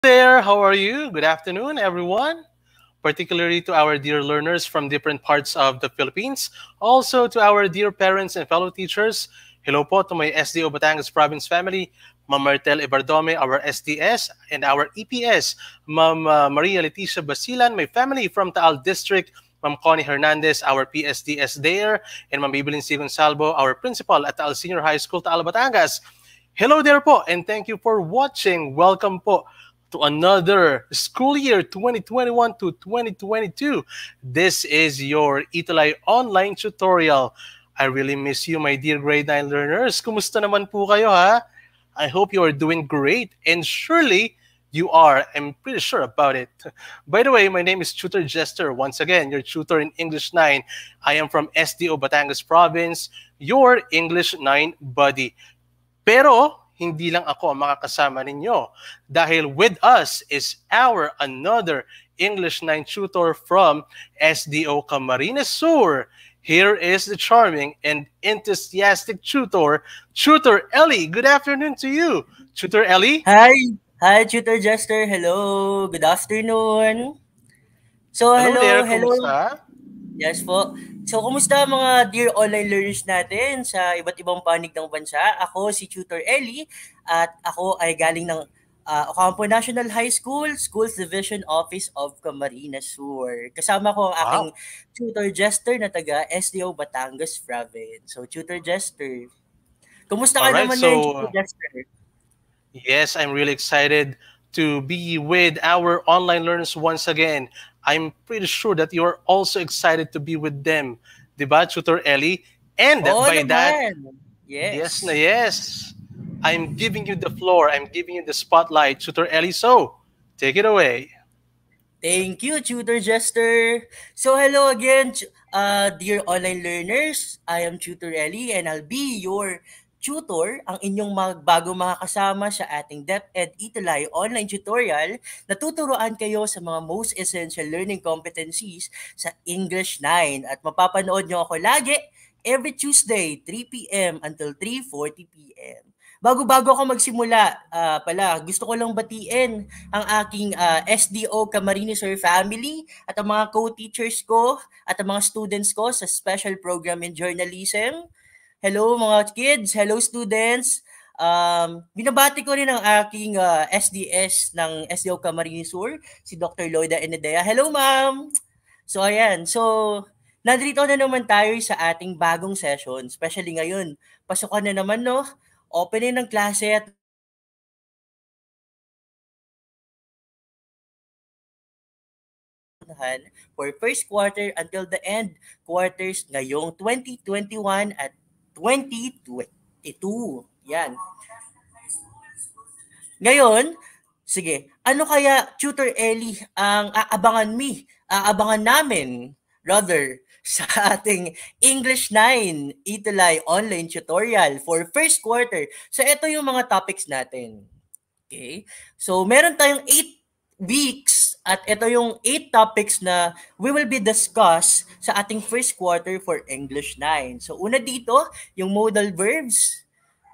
there, how are you? Good afternoon, everyone. Particularly to our dear learners from different parts of the Philippines. Also to our dear parents and fellow teachers. Hello po to my SDO Batangas Province family, Ma'am Martel Ibardome, our SDS, and our EPS, Ma'am Maria Leticia Basilan, my family from Taal District, Ma'am Connie Hernandez, our PSDS there, and Ma'am Evelyn Sigon Salvo, our principal at Taal Senior High School, Taal Batangas. Hello there po, and thank you for watching. Welcome po to another school year 2021 to 2022. This is your Italay online tutorial. I really miss you, my dear grade 9 learners. Kumusta naman po kayo, ha? I hope you are doing great, and surely you are. I'm pretty sure about it. By the way, my name is Tutor Jester. Once again, your tutor in English 9. I am from SDO Batangas Province, your English 9 buddy. Pero hindi lang ako ang makakasama ninyo dahil with us is our another English 9 tutor from SDO Camarines Sur. Here is the charming and enthusiastic tutor, Tutor Ellie. Good afternoon to you, Tutor Ellie. Hi! Hi, Tutor Jester. Hello. Good afternoon. So, Hello there, hello. kumusta? Yes po. So, kumusta mga dear online learners natin sa iba't ibang panig ng bansa? Ako si Tutor Ellie at ako ay galing ng Ocampo National High School, Schools Division Office of Camarines Sur. Kasama ko ang aking Wow. Tutor Jester na taga SDO Batangas Province. So, Tutor Jester. Kumusta All ka right, naman ngayon, Tutor so Jester? yes, I'm really excited to be with our online learners once again. I'm pretty sure that you're also excited to be with them. Diba, Tutor Ellie? And Oo by that, naman. yes na Yes. yes. I'm giving you the floor. I'm giving you the spotlight, Tutor Ellie. So, take it away. Thank you, Tutor Jester. So, hello again, dear online learners. I am Tutor Ellie and I'll be your tutor, ang inyong bago makakasama sa ating DepEd Italay online tutorial na tuturuan kayo sa mga most essential learning competencies sa English 9. At mapapanood nyo ako lagi every Tuesday, 3 p.m. until 3:40 p.m. Bago-bago ako magsimula, gusto ko lang batiin ang aking SDO Camarines Sur family at ang mga co-teachers ko at ang mga students ko sa Special Program in Journalism. Hello mga kids, hello students. Binabati ko rin ang aking SDS ng SDO Camarines Sur, si Dr. Loida Enedea. Hello ma'am! So ayan, nandito na naman tayo sa ating bagong session, especially ngayon. Pasukan na naman no, opening ng klase at for first quarter until the end quarters ngayong 2021 at 2022. Yan. Ngayon, sige, ano kaya Tutor Ellie ang aabangan namin rather sa ating English 9 Italay online tutorial for first quarter. So ito yung mga topics natin. Okay? So meron tayong 8 weeks at ito yung 8 topics na we will be discuss sa ating first quarter for English 9. So una dito, yung modal verbs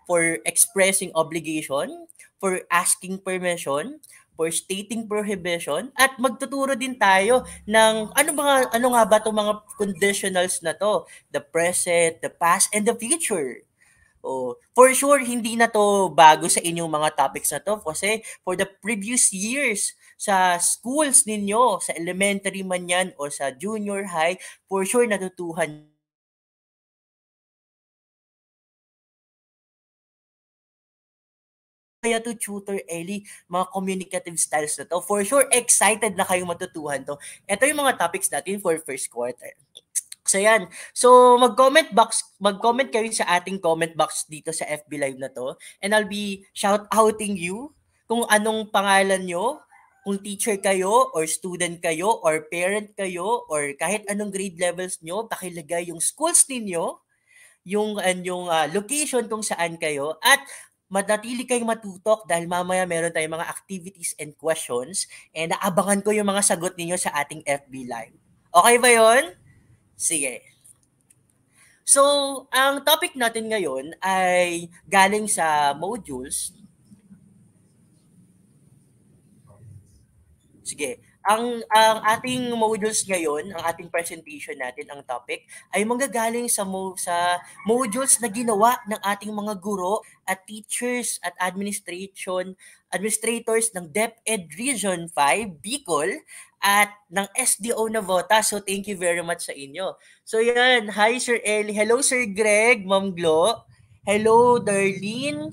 for expressing obligation, for asking permission, for stating prohibition, at magtuturo din tayo ng ano nga ba 'tong mga conditionals na to, the present, the past, and the future. Oh, for sure hindi na to bago sa inyong mga topics na to kasi for the previous years sa schools ninyo, sa elementary man yan o sa junior high, for sure natutuhan kaya to Tutor Ellie, mga communicative styles na to. For sure, excited na kayong matutuhan to. Ito yung mga topics natin for first quarter. So yan. So mag-comment kayo sa ating comment box dito sa FB Live na to. And I'll be shout-outing you kung anong pangalan nyo, kung teacher kayo, or student kayo, or parent kayo, or kahit anong grade levels nyo, pakilagay yung schools ninyo, yung location kung saan kayo, at manatili kayong matutok dahil mamaya meron tayong mga activities and questions and naabangan ko yung mga sagot ninyo sa ating FB Live. Okay ba yon? Sige. So, ang topic natin ngayon ay galing sa modules Sige. Ang ating modules ngayon, ang ating presentation natin, ang topic ay manggagaling sa modules na ginawa ng ating mga guro at teachers at administrators ng DepEd Region 5 Bicol at ng SDO Navota. So thank you very much sa inyo. So yan, hi Sir Eli. Hello Sir Greg, Ma'am Glo. Hello Darlene.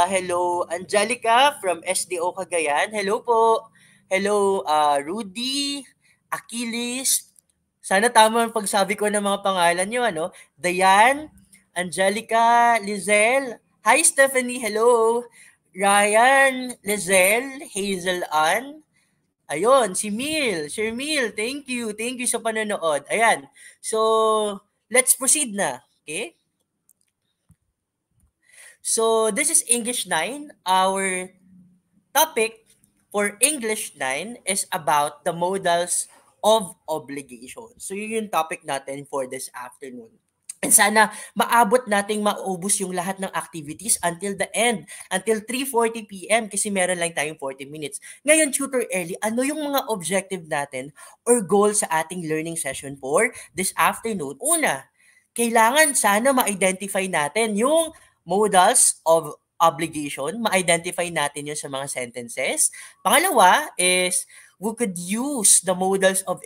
Hello Angelica from SDO Cagayan. Hello po. Hello, Rudy, Achilles. Sana tama ang pagsabi ko ng mga pangalan nyo, ano? Diane, Angelica, Lizelle. Hi, Stephanie. Hello. Ryan, Lizelle, Hazel Ann. Ayun, si Mil. Sir Mil, thank you. Thank you sa panonood. Ayan. So, let's proceed na. Okay? So, this is English 9. Our topic for English 9 is about the modals of obligation. So yun yung topic natin for this afternoon. And sana maabot nating maubos yung lahat ng activities until the end, until 3:40 p.m. kasi meron lang tayong 40 minutes. Ngayon, Tutor Ellie, ano yung mga objective natin or goal sa ating learning session for this afternoon? Una, kailangan sana ma-identify natin yung modals of obligation, ma-identify natin yun sa mga sentences. Pangalawa is, we could use the modals of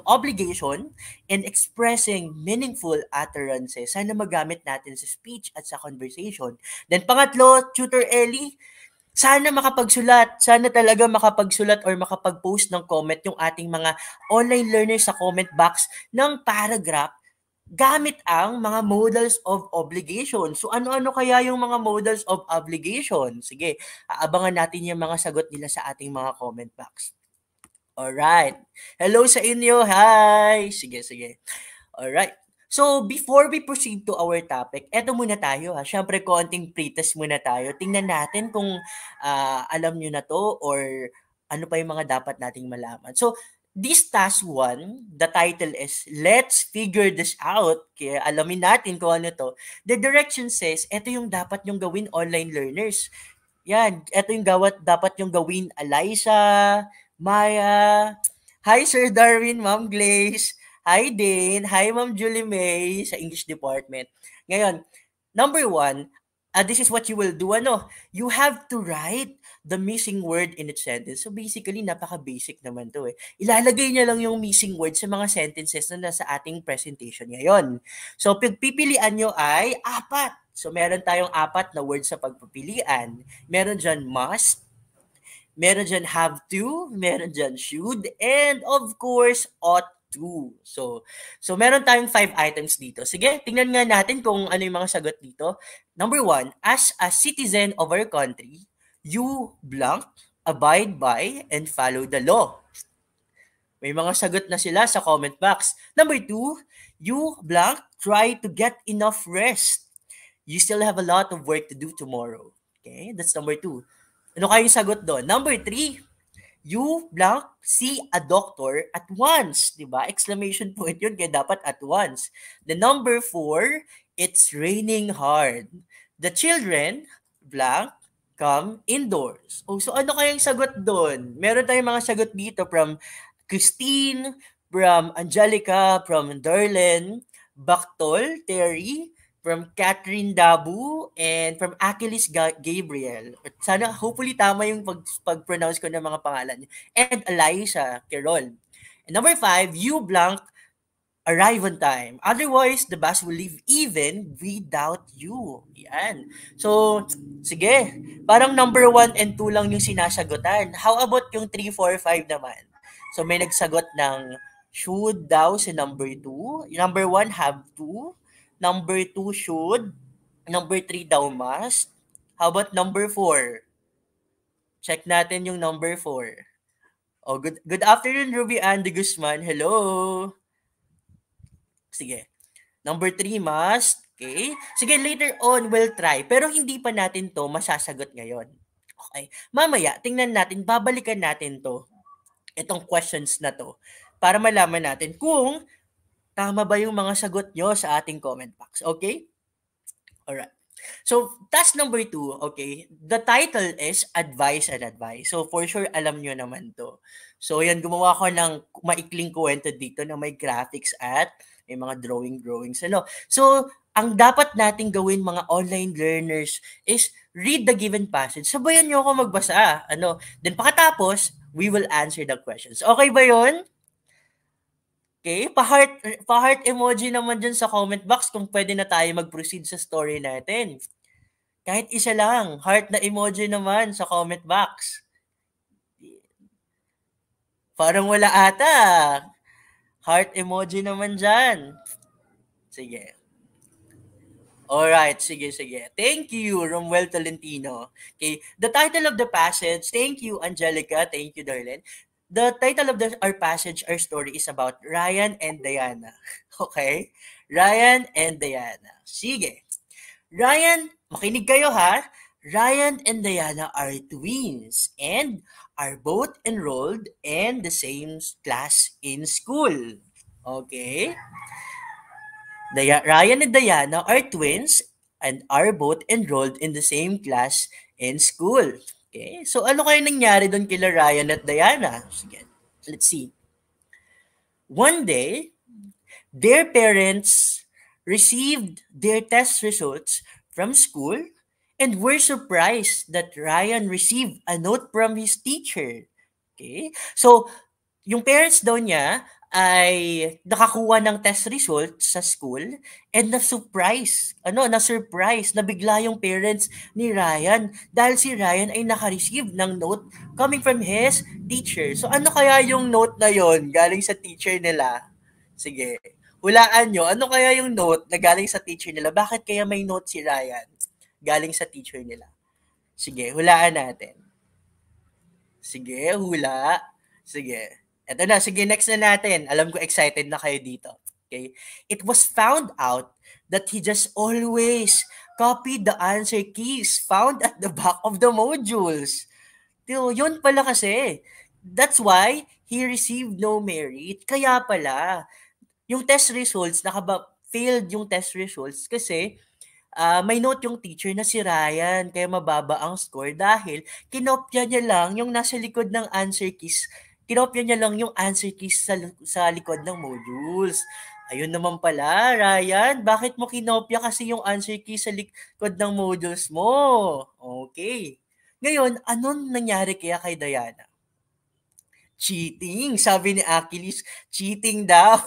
obligation in expressing meaningful utterances. Sana magamit natin sa speech at sa conversation. Then pangatlo, Tutor Ellie, sana makapagsulat, sana talaga makapagsulat or makapag-post ng comment yung ating mga online learners sa comment box ng paragraph gamit ang mga modals of obligation. So ano-ano kaya yung mga modals of obligation? Sige, aabangan natin yung mga sagot nila sa ating mga comment box. Alright. Hello sa inyo. Hi! Sige. Alright. So, before we proceed to our topic, eto muna tayo ha. Siyempre, konting pretest muna tayo. Tingnan natin kung alam nyo na to or ano pa yung mga dapat nating malaman. So, this task 1, the title is Let's Figure This Out. Kaya alamin natin kung ano to. The direction says, eto yung dapat yung gawin online learners. Yan, eto yung dapat yung gawin Eliza, Maya. Hi Sir Darwin, Ma'am Glaze. Hi Dane. Hi Ma'am Julie May sa English Department. Ngayon, number 1, this is what you will do. You have to write the missing word in its sentence. So basically, napaka-basic naman to eh. Ilalagay niya lang yung missing word sa mga sentences na nasa ating presentation ngayon. So pipilian nyo ay 4. So meron tayong 4 na words sa pagpipilian. Meron dyan must, meron dyan have to, meron dyan should, and of course, ought to. So meron tayong 5 items dito. Sige, tingnan nga natin kung ano yung mga sagot dito. Number 1, as a citizen of our country, you blank, abide by, and follow the law. May mga sagot na sila sa comment box. Number 2, you blank, try to get enough rest. You still have a lot of work to do tomorrow. Okay, that's number 2. Ano kayong sagot doon? Number 3, you blank, see a doctor at once. Diba? Exclamation point yun, kaya dapat at once. The number 4, it's raining hard. The children, blank, come indoors. Oh, so ano kayang sagot doon? Meron tayong mga sagot dito from Christine, from Angelica, from Darlene, Baktol, Terry, from Catherine Dabu, and from Achilles Gabriel. Sana, hopefully, tama yung pag-pronounce ko ng mga pangalan. And Eliza Quirol. And number 5, you blank, arrive on time. Otherwise, the bus will leave even without you. Yan. So, sige. Parang number 1 and 2 lang yung sinasagutan. How about yung 3, 4, 5 naman? So, may nagsagot ng should daw si number 2. Number 1, have to. Number 2, should. Number 3 daw must. How about number 4? Check natin yung number 4. Oh, good afternoon, Ruby Ann de Guzman. Hello. Sige. Number 3, must. Okay. Sige, later on, we'll try. Pero hindi pa natin to masasagot ngayon. Okay. Mamaya, tingnan natin, babalikan natin to. Itong questions na to. Para malaman natin kung tama ba yung mga sagot nyo sa ating comment box. Okay? Alright. So, task number 2, okay, the title is Advice and Advice. So, for sure, alam nyo naman to. So, yan, gumawa ko ng maikling kwento dito na may graphics at may mga drawings, ano. So, ang dapat nating gawin mga online learners is read the given passage. Sabayan nyo ako magbasa, ano. Then, pakatapos, we will answer the questions. Okay ba yon? Okay, pa-heart emoji naman dyan sa comment box kung pwede na tayo mag-proceed sa story natin. Kahit isa lang, heart na emoji naman sa comment box. Parang wala ata. Heart emoji naman dyan. Sige. Alright, sige. Thank you, Romuel Tolentino. Okay, the title of the passage, thank you, Angelica, thank you, Darlene. The title of our passage, our story is about Ryan and Diana. Okay? Ryan and Diana. Sige. Ryan, makinig kayo ha. Ryan and Diana are twins and are both enrolled in the same class in school. Okay? Ryan and Diana are twins and are both enrolled in the same class in school. Okay? So ano kaya nangyari doon kila Ryan at Diana? Sige, let's see. One day, their parents received their test results from school and were surprised that Ryan received a note from his teacher. Okay? So, yung parents daw niya ay nakakuha ng test results sa school and na-surprise, nabigla yung parents ni Ryan dahil si Ryan ay naka-receive ng note coming from his teacher. So ano kaya yung note na yon galing sa teacher nila? Sige, hulaan nyo, ano kaya yung note na galing sa teacher nila? Bakit kaya may note si Ryan galing sa teacher nila? Sige, hulaan natin. Sige, hula. Sige. Eto na, sige, next na natin. Alam ko excited na kayo dito. Okay? It was found out that he just always copied the answer keys found at the back of the modules. Yun pala kasi. That's why he received no merit. Kaya pala, yung test results, failed yung test results kasi may note yung teacher na si Ryan kaya mababa ang score dahil kinopya niya lang yung nasa likod ng answer keys. Kinopya niya lang yung answer keys sa likod ng modules. Ayun naman pala, Ryan, bakit mo kinopya kasi yung answer keys sa likod ng modules mo? Okay. Ngayon, anong nangyari kaya kay Diana? Cheating. Sabi ni Achilles, cheating daw.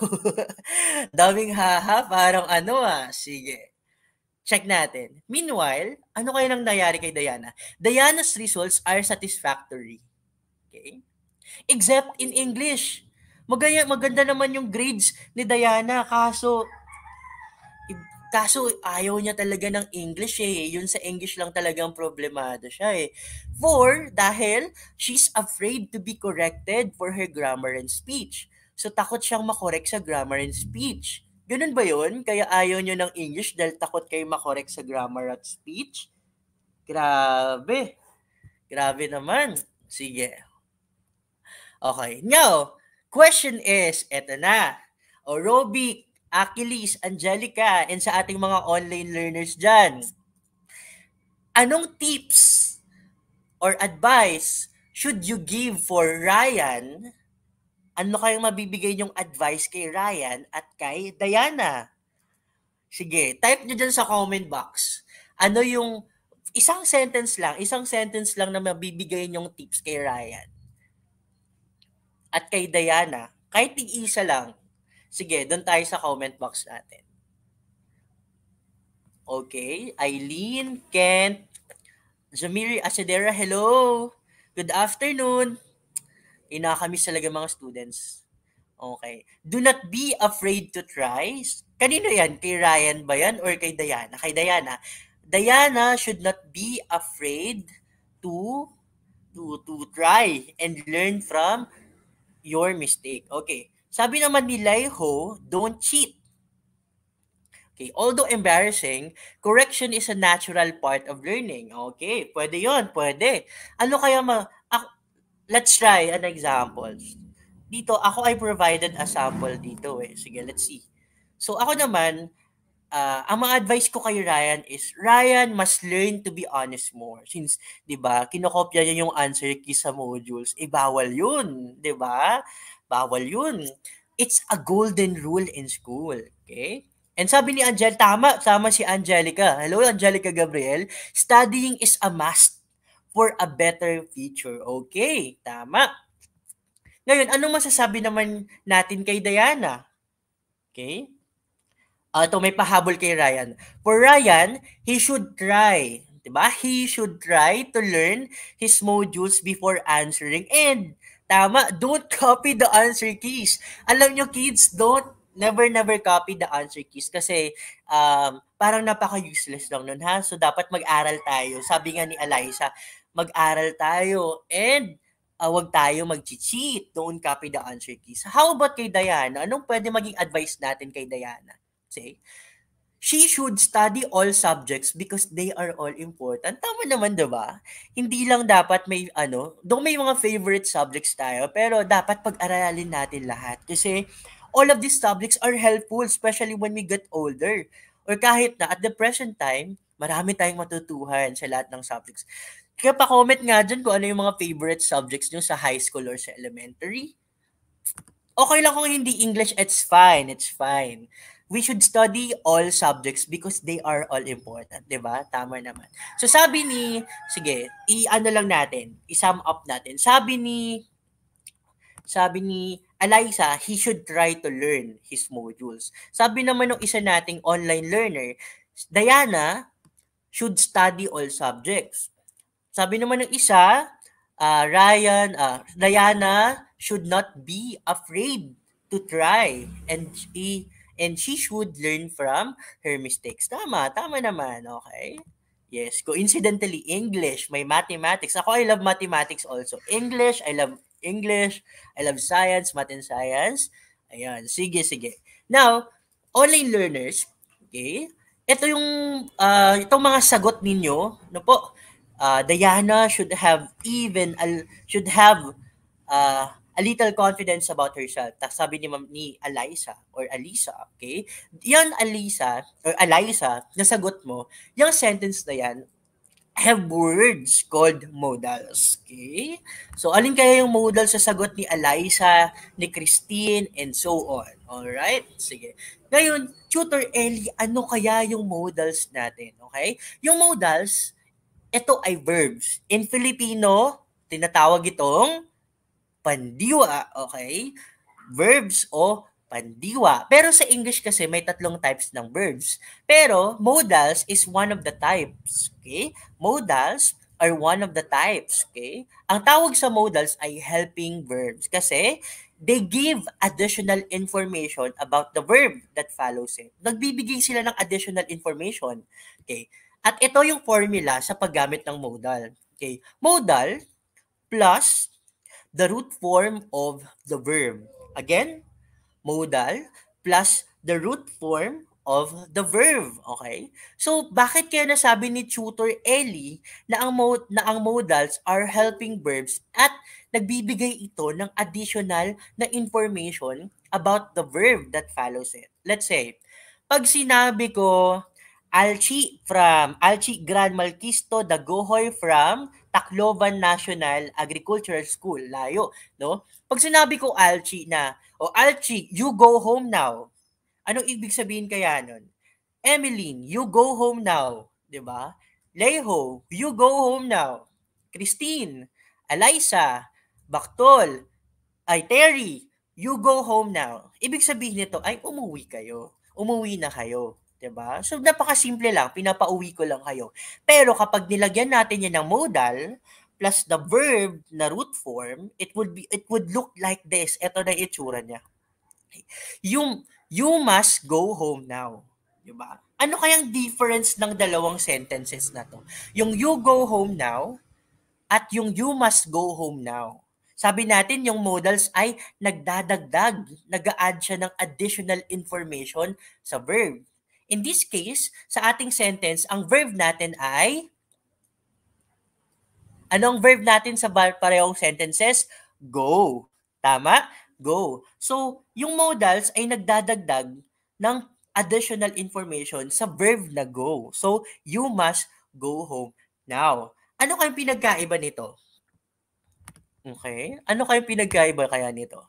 Daming haha, parang Sige. Check natin. Meanwhile, ano kaya nang nangyari kay Diana? Diana's results are satisfactory. Okay? Except in English. Maganda naman yung grades ni Diana, kaso ayaw niya talaga ng English eh. Yun sa English lang talagang problemado siya eh. Dahil she's afraid to be corrected for her grammar and speech. So takot siyang makorek sa grammar and speech. Ganun ba yun? Kaya ayaw niyo ng English dahil takot kayo makorek sa grammar at speech? Grabe. Grabe naman. Sige. Okay. Now, question is, eto na. O Roby, Achilles, Angelica, and sa ating mga online learners dyan, anong tips or advice should you give for Ryan? Ano kayong mabibigay yung advice kay Ryan at kay Diana? Sige, type nyo dyan sa comment box. Ano yung isang sentence lang na mabibigay nyong tips kay Ryan at kay Diana. Kahit tig-isa lang. Sige, doon tayo sa comment box natin. Okay, Eileen, Kent, Jamiri Asadera, hello. Good afternoon. Inakamiss talaga mga students. Okay. Do not be afraid to try. Kanino yan? Kay Ryan ba yan or kay Diana? Kay Diana. Diana should not be afraid to try and learn from your mistake. Okay. Sabi naman ni Laiho, don't cheat. Okay, although embarrassing, correction is a natural part of learning. Okay, pwede yon, pwede. Ano kaya let's try an example. Dito, ako ay provided a sample dito eh. Sige, let's see. So, ako naman, ang mga advice ko kay Ryan is, Ryan must learn to be honest more. Since, di ba, kinokopya niya yung answer key sa modules, bawal yun. Di ba? Bawal yun. It's a golden rule in school. Okay? And sabi ni Angel, tama si Angelica. Hello, Angelica Gabriel. Studying is a must for a better future. Okay, tama. Ngayon, anong masasabi naman natin kay Diana? Okay? Ito may pahabol kay Ryan. For Ryan, he should try, 'di ba? He should try to learn his modules before answering. And tama, don't copy the answer keys. Alam nyo kids, never copy the answer keys kasi parang napaka-useless lang nun ha. So dapat mag-aral tayo. Sabi nga ni Eliza, mag-aral tayo and wag tayo mag-cheat. Don't copy the answer keys. How about kay Diana? Anong pwede maging advice natin kay Diana? Say, she should study all subjects because they are all important. Tama naman, 'di ba? Hindi lang dapat may may mga favorite subjects tayo, pero dapat pag-aralin natin lahat kasi all of these subjects are helpful especially when we get older. Or kahit na at the present time, marami tayong matutuhan sa lahat ng subjects. Kaya pa-comment nga dyan kung ano yung mga favorite subjects nyo sa high school or sa elementary. Okay lang kung hindi English, it's fine. We should study all subjects because they are all important, 'di ba? Tama naman. So sige, i-ano lang natin, i-sum up natin. Sabi ni Eliza, he should try to learn his modules. Sabi naman ng isa nating online learner, Diana should study all subjects. Sabi naman ng isa, Diana should not be afraid to try and she should learn from her mistakes. Tama naman, okay? Yes, coincidentally, English, may mathematics. Ako, I love mathematics also. I love science, math and science. Ayan, sige. Now, online learners, okay? Ito yung, itong mga sagot ninyo, no po, Diana should have a little confidence about herself. Tapos sabi ni Eliza, okay? Yan Eliza, nasagot mo, yung sentence na yan, have words called modals. Okay? So, alin kaya yung modal sa sagot ni Eliza, ni Christine, and so on. Alright? Sige. Ngayon, Tutor Ellie, ano kaya yung modals natin? Okay? Yung modals, ito ay verbs. In Filipino, tinatawag itong pandiwa. Okay? Verbs o pandiwa. Pero sa English kasi may tatlong types ng verbs. Pero modals is one of the types. Okay? Modals are one of the types. Okay? Ang tawag sa modals ay helping verbs kasi they give additional information about the verb that follows it. Nagbibigay sila ng additional information. Okay? At ito yung formula sa paggamit ng modal. Okay? Modal plus the root form of the verb. Again, modal plus the root form of the verb. Okay? So, bakit kaya nasabi ni Tutor Ellie na ang modals are helping verbs at nagbibigay ito ng additional na information about the verb that follows it? Let's say, pag sinabi ko, Alchi Gran Malquisto Dagohoy from Tacloban National Agricultural School. Layo, no? Pag sinabi ko Alchi na, Alchi, you go home now. Anong ibig sabihin kaya nun? Emeline, you go home now. 'Di ba? Leho, you go home now. Christine, Eliza, Baktol, Terry, you go home now. Ibig sabihin nito ay umuwi na kayo. 'Di ba? So napakasimple lang, pinapauwi ko lang kayo. Pero kapag nilagyan natin yan ng modal plus the verb na root form, it would look like this. Ito na itsura niya. You must go home now. 'Di ba? Ano kayang difference ng dalawang sentences na to? Yung you go home now at yung you must go home now. Sabi natin yung modals ay nagdadagdag, nag-a-add siya ng additional information sa verb. In this case, sa ating sentence, ang verb natin ay, anong verb natin sa parehong sentences? Go. Tama? Go. So, yung modals ay nagdadagdag ng additional information sa verb na go. So, you must go home now. Ano kayong pinagkaiba nito? Okay? Ano kayong pinagkaiba kaya nito?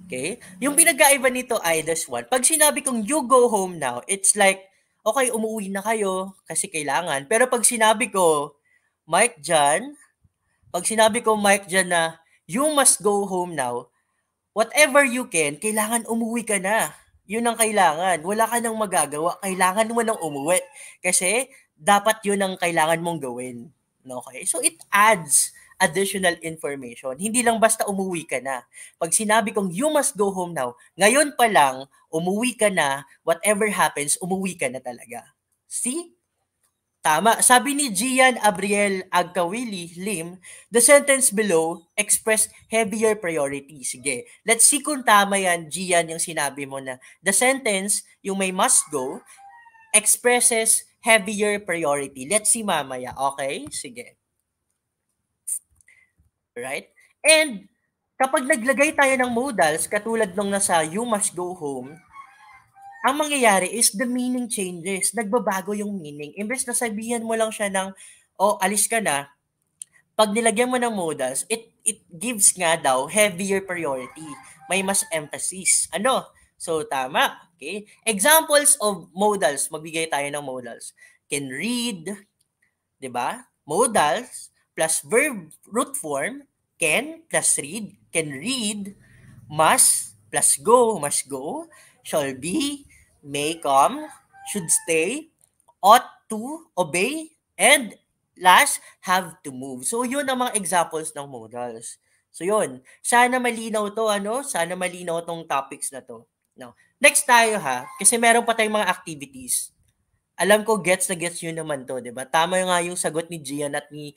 Okay? Yung pinagkaiba nito ay this one. Pag sinabi kong you go home now, it's like, okay, umuwi na kayo kasi kailangan. Pero pag sinabi ko, Mike Jan, na you must go home now, whatever you can, kailangan umuwi ka na. Yun ang kailangan. Wala ka nang magagawa. Kailangan mo nang umuwi. Kasi dapat yun ang kailangan mong gawin. Okay? So it adds additional information. Hindi lang basta umuwi ka na. Pag sinabi kong you must go home now, ngayon pa lang, umuwi ka na, whatever happens, umuwi ka na talaga. See? Tama. Sabi ni Gian Abriel Agkawili Lim, the sentence below express heavier priority. Sige. Let's see kung tama yan, Gian, yung sinabi mo na the sentence, yung may must go, expresses heavier priority. Let's see mamaya. Okay? Sige. Right? And kapag naglagay tayo ng modals, katulad nung nasa you must go home, ang mangyayari is the meaning changes. Nagbabago yung meaning. Imbes na sabihan mo lang siya ng, oh, alis ka na, pag nilagyan mo ng modals, it gives nga daw heavier priority. May mas emphasis. Ano? So, tama. Okay? Examples of modals. Magbigay tayo ng modals. Can read, di ba? Modals plus verb root form, can plus read, can read, must plus go, must go, shall be, may come, should stay, ought to, obey, and last, have to move. So, yun ang mga examples ng modals. So, yun. Sana malinaw to, ano? Sana malinaw tong topics na to. No. Next tayo ha, kasi meron pa tayong mga activities. Alam ko, gets na gets yun naman to, di ba? Tama nga yung sagot ni Gian at ni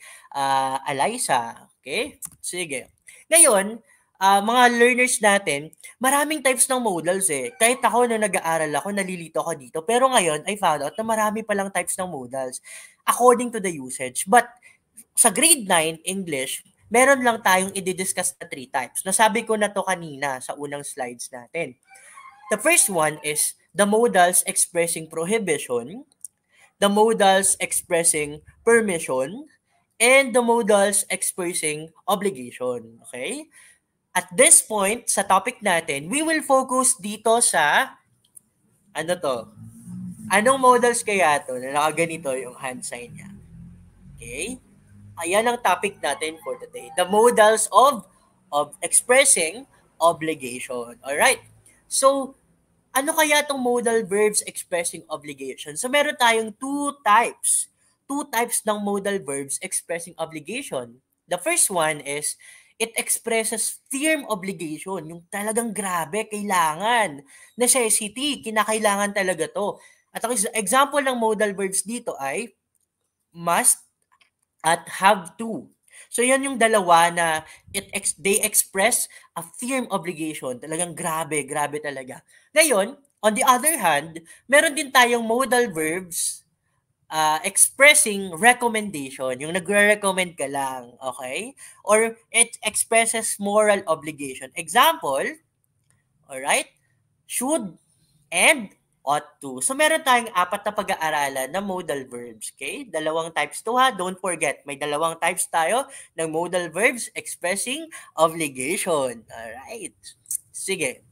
Eliza. Okay? Sige. Ngayon, mga learners natin, maraming types ng modals eh. Kahit ako na nag-aaral ako, nalilito ako dito. Pero ngayon, I found out na marami palang types ng modals according to the usage. But sa grade 9 English, meron lang tayong i-discuss na 3 types. Nasabi ko na to kanina sa unang slides natin. The first one is the modals expressing prohibition, the modals expressing permission, and the modals expressing obligation. Okay? At this point, sa topic natin, we will focus dito sa, ano to? Anong modals kaya to na nakaganito yung hand sign niya? Okay? Ayan ang topic natin for today. The modals of expressing obligation. Alright? So, ano kaya itong modal verbs expressing obligation? So, meron tayong two types. Two types ng modal verbs expressing obligation. The first one is, it expresses firm obligation. Yung talagang grabe, kailangan. Necessity, kinakailangan talaga to. At ang example ng modal verbs dito ay must at have to. So, yan yung dalawa na they express a firm obligation. Talagang grabe talaga. Ngayon, on the other hand, meron din tayong modal verbs expressing recommendation. Yung nagre-recommend ka lang. Okay? Or it expresses moral obligation. Example, alright, should and ought to. So, meron tayong 4 na pag-aaralan na modal verbs. Okay? 2 types to ha. Don't forget, may 2 types tayo ng modal verbs expressing obligation. Alright. Sige.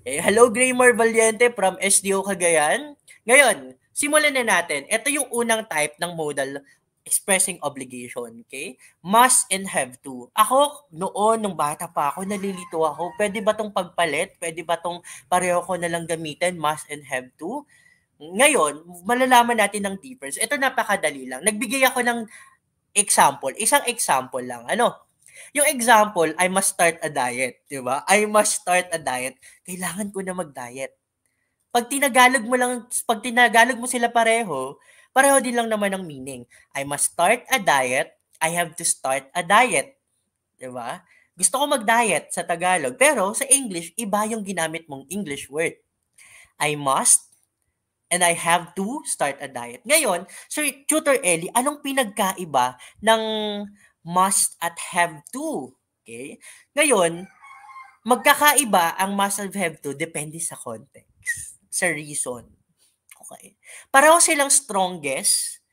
Okay. Hello, Graymar Valiente from SDO Cagayan. Ngayon, simulan na natin. Ito yung unang type ng modal expressing obligation, okay? Must and have to. Ako, noon, nung bata pa ako, nalilito ako. Pwede ba tong pagpalit? Pwede ba tong pareho ko na lang gamitin? Must and have to? Ngayon, malalaman natin ng difference. Ito napakadali lang. Nagbigay ako ng example. Isang example lang. Ano? Yung example, I must start a diet. Diba? I must start a diet. Kailangan ko na mag-diet. Pag tinagalog mo sila pareho din lang naman ang meaning. I must start a diet. I have to start a diet. Diba? Gusto ko mag-diet sa Tagalog. Pero sa English, iba yung ginamit mong English word. I must and I have to start a diet. Ngayon, Sir Tutor Ellie, anong pinagkaiba ng must at have to? Okay? Ngayon, Magkakaiba ang must and have to depende sa context, sa reason. Okay. Pareho silang strongest.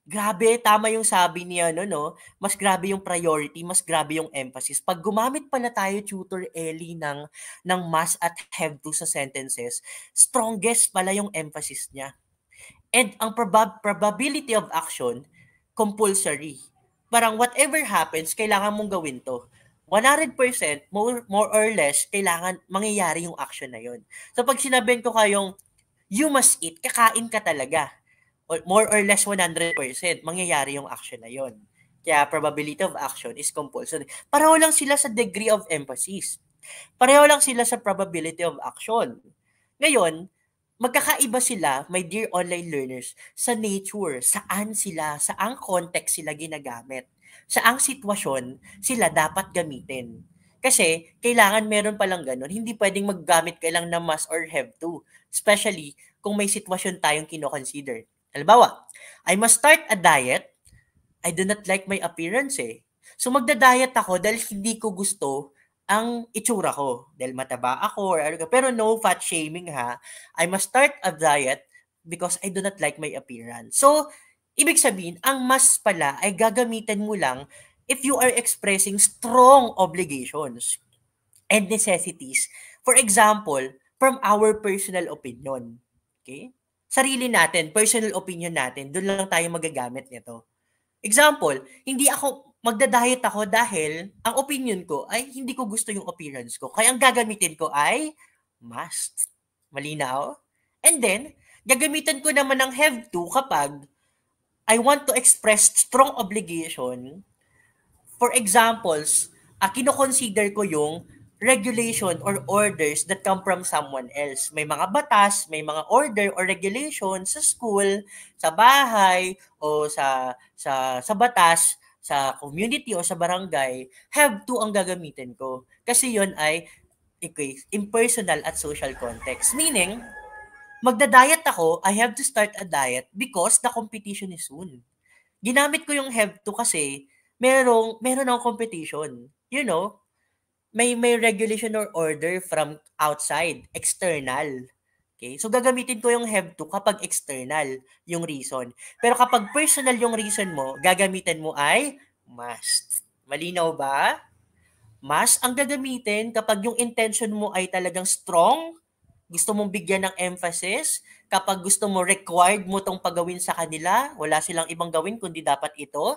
Grabe, tama yung sabi niya, no? Mas grabe yung priority, mas grabe yung emphasis. Pag gumamit pala tayo, Tutor Ellie, ng must at have to sa sentences, strongest pala yung emphasis niya. And ang probability of action, compulsory. Parang whatever happens, kailangan mong gawin to. 100%, more or less, kailangan mangyayari yung action na yun. So pag sinabihin ko kayong, you must eat, kakain ka talaga. More or less 100%, mangyayari yung action na yun. Kaya probability of action is compulsory. Pareho lang sila sa degree of emphasis. Pareho lang sila sa probability of action. Ngayon, magkakaiba sila, my dear online learners, sa nature, saang context sila ginagamit, saang sitwasyon sila dapat gamitin. Kasi, kailangan meron palang ganun. Hindi pwedeng maggamit ka lang ng must or have to. Especially, kung may sitwasyon tayong kino-consider. Halimbawa, I must start a diet. I do not like my appearance eh. So, magda-diet ako dahil hindi ko gusto ang itsura ko. Dahil mataba ako or ano ka. Pero no fat shaming ha. I must start a diet because I do not like my appearance. So, ibig sabihin, ang must pala ay gagamitin mo lang if you are expressing strong obligations and necessities. For example, from our personal opinion. Okay? Sarili natin, personal opinion natin, doon lang tayo magagamit nito. Example, hindi ako magda-diet ako dahil ang opinion ko ay hindi ko gusto yung appearance ko. Kaya ang gagamitin ko ay must. Malinaw? And then, gagamitin ko naman ng have to kapag I want to express strong obligation. For examples, kino-consider ko yung regulation or orders that come from someone else. May mga batas, may mga order or regulation sa school, sa bahay, o sa batas, sa community o sa barangay, have to ang gagamitin ko. Kasi yon ay impersonal at social context. Meaning, magda-diet ako, I have to start a diet because the competition is soon. Ginamit ko yung have to kasi meron akong competition. You know, may regulation or order from outside, external. Okay? So, gagamitin ko yung have to kapag external yung reason. Pero kapag personal yung reason mo, gagamitin mo ay must. Malinaw ba? Must ang gagamitin kapag yung intention mo ay talagang strong, gusto mong bigyan ng emphasis, kapag gusto mo required mo tong pagawin sa kanila, wala silang ibang gawin kundi dapat ito,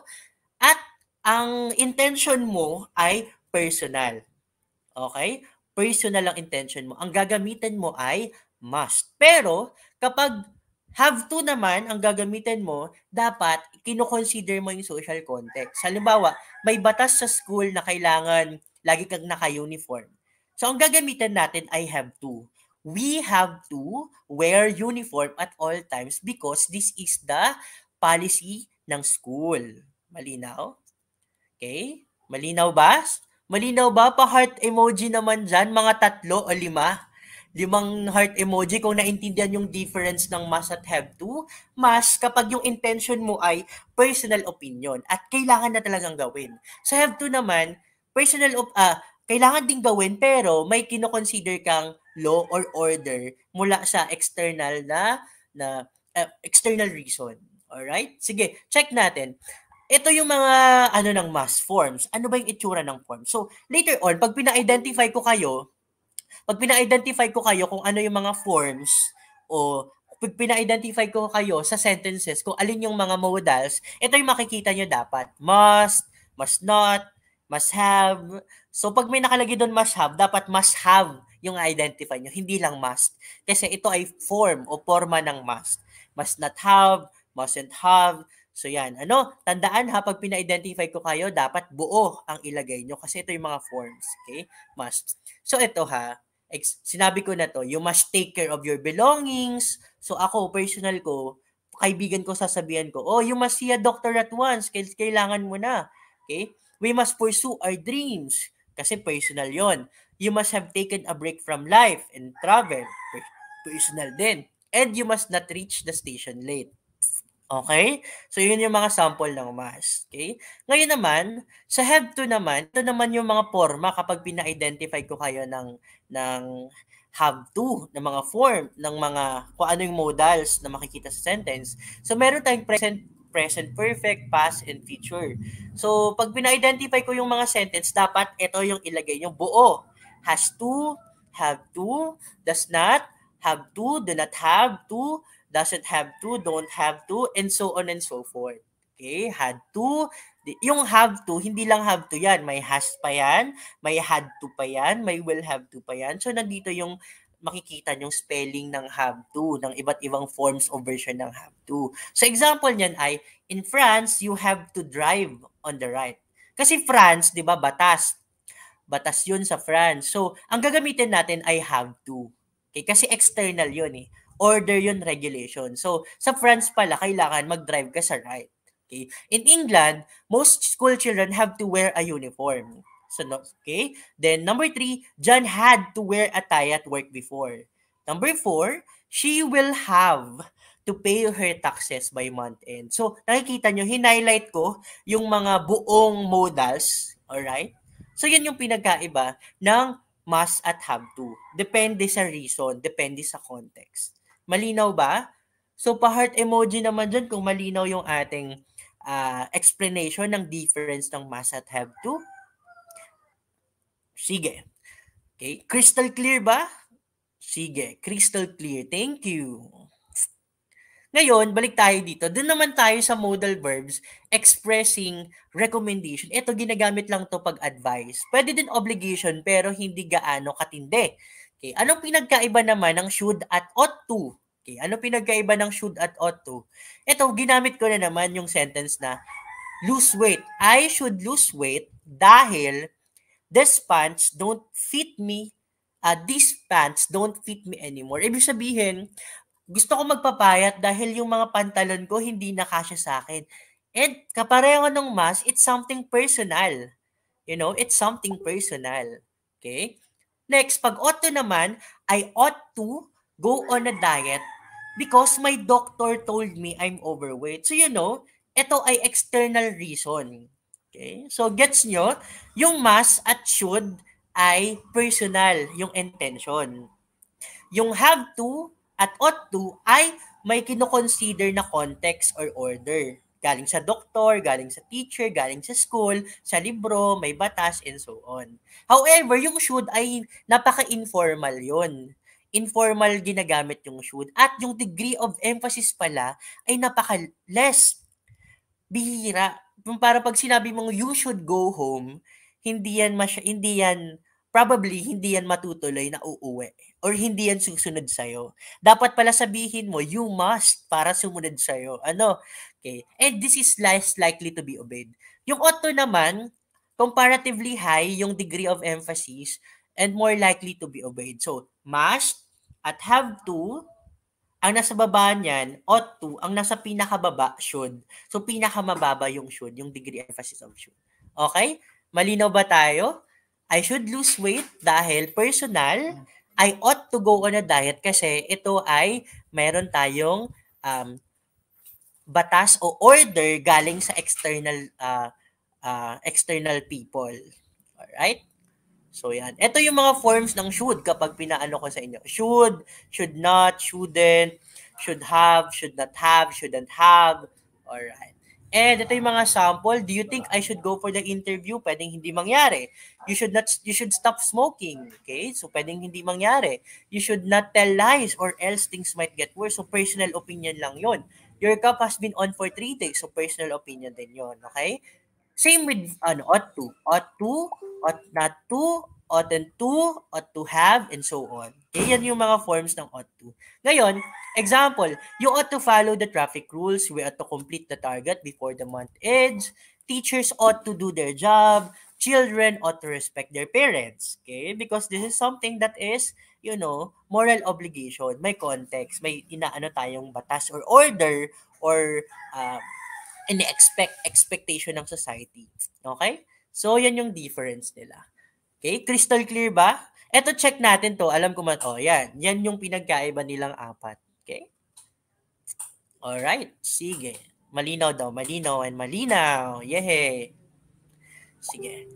at ang intention mo ay personal. Okay? Personal ang intention mo. Ang gagamitin mo ay must. Pero, kapag have to naman, ang gagamitin mo, dapat kino-consider mo yung social context. Halimbawa, may batas sa school na kailangan lagi kang naka-uniform. So, ang gagamitin natin ay have to. We have to wear uniform at all times because this is the policy ng school. Malinaw? Okay? Malinaw ba? Malinaw ba? Pa-heart emoji naman dyan, mga 3 o 5. 5 heart emoji kung naintindihan yung difference ng must at have to. Must kapag yung intention mo ay personal opinion at kailangan na talagang gawin. Sa have to naman, kailangan ding gawin pero may kino-consider kang law or order mula sa external external reason. Alright? Sige, check natin. Ito yung mga ng must forms. Ano ba yung itsura ng form? So, later on, pag pina-identify ko kayo kung ano yung mga forms o pag pina-identify ko kayo sa sentences kung alin yung mga modals, ito yung makikita nyo dapat. Must, must not, must have. So, pag may nakalagay doon must have, dapat must have yung identify nyo, hindi lang must. Kasi ito ay form o forma ng must. Must not have, mustn't have. So yan, tandaan ha, pag pina-identify ko kayo, dapat buo ang ilagay nyo kasi ito yung mga forms, okay? Must. So ito ha, sinabi ko na to, you must take care of your belongings. So ako, personal ko, kaibigan ko sasabihan ko, oh, you must see a doctor at once, kailangan mo na, okay? We must pursue our dreams, kasi personal yon. You must have taken a break from life and travel, personal din. And you must not reach the station late. Okay? So, yun yung mga sample ng must. Okay? Ngayon naman, sa have to naman, ito naman yung mga forma kapag pina-identify ko kayo ng have to, ng mga form, ng mga kung ano yung modals na makikita sa sentence. So, meron tayong present perfect, past, and future. So, pag pina-identify ko yung mga sentence, dapat ito yung ilagay yung buo. Has to, have to, does not, have to, do not have to, doesn't have to, don't have to, and so on and so forth. Okay? Had to. Yung have to, hindi lang have to yan. May has pa yan, may had to pa yan, may will have to pa yan. So, nandito yung makikita yung spelling ng have to, ng iba't ibang forms o version ng have to. So, example niyan ay, in France, you have to drive on the right. Kasi France, di ba, batas. Batas yun sa France. So, ang gagamitin natin ay have to. Okay? Kasi external yun eh. Order yun, regulation. So, sa France pala, kailangan mag-drive ka sa right. Okay? In England, most school children have to wear a uniform. So, okay? Then, number 3, John had to wear a tie at work before. Number 4, she will have to pay her taxes by month end. So, nakikita nyo, hinighlight ko yung mga buong modals, alright? So, yan yung pinagkaiba ng must at have to. Depende sa reason, depende sa context. Malinaw ba? So, pa-heart emoji naman dyan kung malinaw yung ating explanation ng difference ng must at have to. Sige. Okay. Crystal clear ba? Sige. Crystal clear. Thank you. Ngayon, balik tayo dito. Doon naman tayo sa modal verbs, expressing recommendation. Ito, ginagamit lang to pag advice. Pwede din obligation, pero hindi gaano katindi. Okay. Anong pinagkaiba naman ng should at ought to? Okay. Anong pinagkaiba ng should at ought to? Ito, ginamit ko na naman yung sentence na lose weight. I should lose weight dahil these pants don't fit me. These pants don't fit me anymore. Ibig sabihin, gusto ko magpapayat dahil yung mga pantalon ko hindi na kasya sa akin. And kapareho ng mas, it's something personal. You know, it's something personal. Okay? Next, pag ought to naman, I ought to go on a diet because my doctor told me I'm overweight. So, you know, ito ay external reason. Okay? So, gets nyo? Yung must at should ay personal, yung intention. Yung have to at ought to ay may kino-consider na context or order. Galing sa doktor, galing sa teacher, galing sa school, sa libro, may batas, and so on. However, yung should ay napaka-informal yon. Informal ginagamit yung should. At yung degree of emphasis pala ay napaka-less. Bihira. Para pag sinabi mong you should go home, probably hindi yan matutuloy na uuwi or hindi yan susunod sa'yo. Dapat pala sabihin mo, you must para sumunod sa'yo. Ano? Okay. And this is less likely to be obeyed. Yung ought to naman, comparatively high yung degree of emphasis and more likely to be obeyed. So, must at have to, ang nasa baba niyan, ought to, ang nasa pinakababa, should. So, pinakamababa yung should, yung degree emphasis of should. Okay? Malinaw ba tayo? I should lose weight dahil personal. I ought to go on a diet kasi ito ay meron tayong batas o order galing sa external people. Alright? So, yan. Ito yung mga forms ng should kapag pinaano ko sa inyo. Should not, shouldn't, should have, should not have, shouldn't have. Alright. And ito yung mga sample. Do you think I should go for the interview? Pwedeng hindi mangyari. You should stop smoking. Okay? So, pwedeng hindi mangyari. You should not tell lies or else things might get worse. So, personal opinion lang yon. Your cup has been on for 3 days. So, personal opinion din yon. Okay? Same with ought to, ought not to, oughtn't to, ought to have, and so on. Okay, yan yung mga forms ng ought to. Ngayon, example, you ought to follow the traffic rules, we ought to complete the target before the month ends, teachers ought to do their job, children ought to respect their parents. Okay, because this is something that is, moral obligation, may context, may inaano tayong batas or order or expectation ng society. Okay? So, yan yung difference nila. Okay? Crystal clear ba? Eto, check natin to. Alam ko man, yan. Yan yung pinagkaiba nilang apat. Okay? Alright, sige. Malinaw daw, malinaw and malinaw. Yehey. Sige.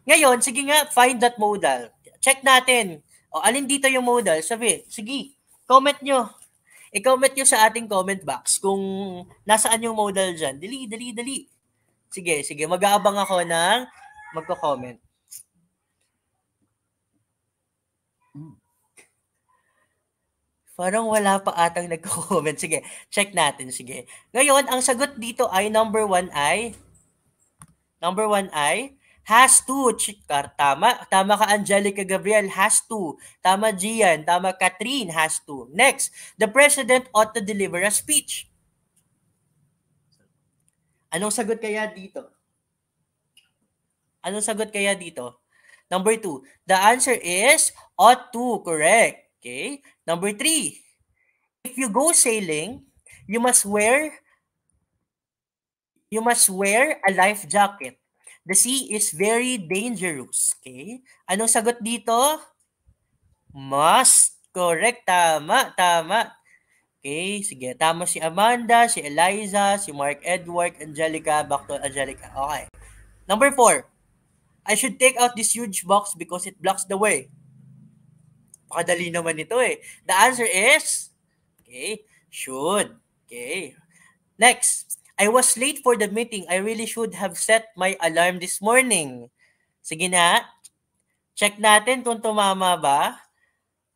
Ngayon, sige nga, find that modal. Check natin. O, alin dito yung modal? Sabi, sige, comment nyo. I-comment nyo sa ating comment box kung nasaan yung modal dyan. Dali, dali, dali. Sige, sige. Mag-aabang ako ng magko-comment. Parang wala pa atang nagko-comment. Sige, check natin. Sige. Ngayon, ang sagot dito ay number 1 ay has to. Tama. Tama ka, Angelica Gabriel. Has to. Tama, Gian. Tama, Catherine. Has to. Next, the president ought to deliver a speech. Anong sagot kaya dito? Anong sagot kaya dito? Number 2, the answer is ought to. Correct. Okay. Number 3, if you go sailing, you must wear a life jacket. The sea is very dangerous. Okay? Anong sagot dito? Must. Correct. Tama. Tama. Okay, sige. Tama si Amanda, si Eliza, si Mark Edward, Angelica, back to Angelica. Okay. Number 4, I should take out this huge box because it blocks the way. Pakadali naman ito eh. The answer is, okay, should. Okay. Next, I was late for the meeting. I really should have set my alarm this morning. Sige na. Check natin kung tumama ba.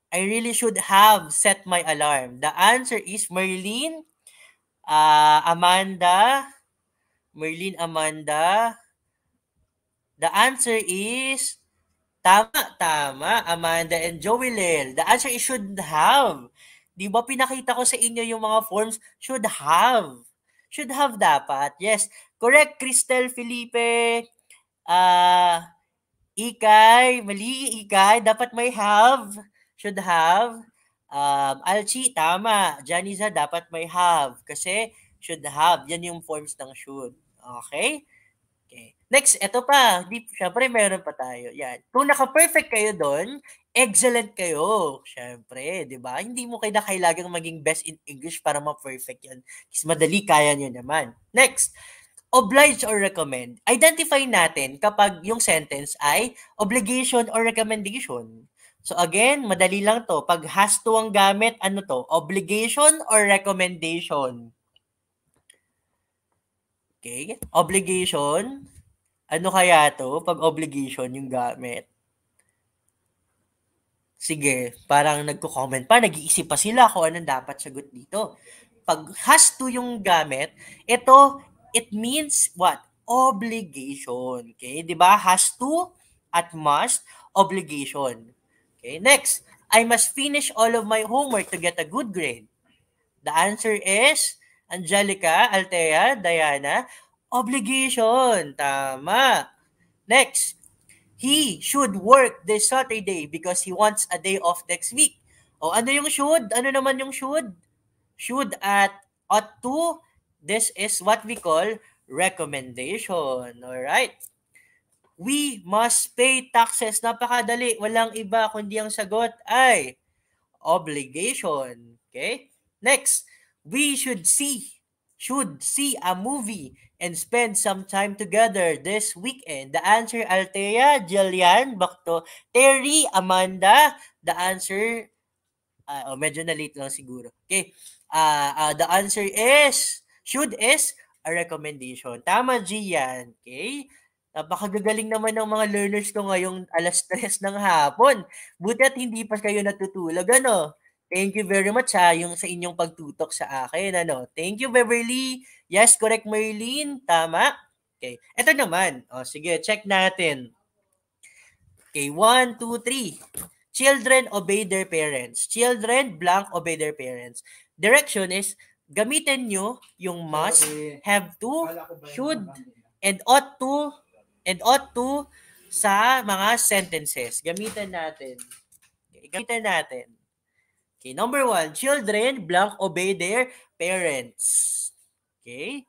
I really should have set my alarm. The answer is Merlin, Amanda. Merlin, Amanda. The answer is tama, Amanda and Joelel. The answer is should have. Di ba pinakita ko sa inyo yung mga forms? Should have. Should have dapat. Yes. Correct, Cristel Felipe. Ikay. Mali, Ikay. Dapat may have. Should have. Alchi, tama. Janiza, dapat may have. Kasi should have. Yan yung forms ng should. Okay? Okay. Next, eto pa. Siyempre, meron pa tayo. Yan. Kung naka-perfect kayo doon, excellent kayo. Siyempre, di ba? Hindi mo kailangang maging best in English para ma-perfect yan. Kasi madali, kaya nyo naman. Next, oblige or recommend. Identify natin kapag yung sentence ay obligation or recommendation. So again, madali lang to. Pag has to ang gamit, ano to? Obligation or recommendation? Okay? Obligation. Ano kaya to pag obligation yung gamit? Sige, parang nagko-comment pa, nag-iisip pa sila kung anong dapat sagot dito. Pag has to yung gamit, it means what? Obligation. Okay? 'Di ba? Has to at must, obligation. Okay? Next, I must finish all of my homework to get a good grade. The answer is Angelica, Althea, Diana, obligation. Tama. Next, he should work this Saturday because he wants a day off next week. O ano yung should? Ano naman yung should? Should at ought to. This is what we call recommendation. Alright? We must pay taxes. Napakadali. Walang iba kundi ang sagot ay obligation. Okay? Next, we should see a movie and spend some time together this weekend. The answer, Althea, Jillian, Bakto, Terry, Amanda. The answer, medyo na late lang siguro. Okay. The answer is, should is a recommendation. Tama, Gian. Okay. Napakagagaling naman ng mga learners ko ngayong 3:00 ng hapon. Buti at hindi pa kayo natutulog, ano? Thank you very much yung sa inyong pagtutok sa akin, ano? Thank you, Beverly. Yes, correct, Maylene. Tama. Okay. Ito naman. O, sige, check natin. Okay, 1, 2, 3. Children obey their parents. Children blank obey their parents. Direction is, gamitin nyo yung must, have to, should, and ought to sa mga sentences. Gamitin natin. Okay, gamitin natin. Okay, number 1, children blank obey their parents. Okay?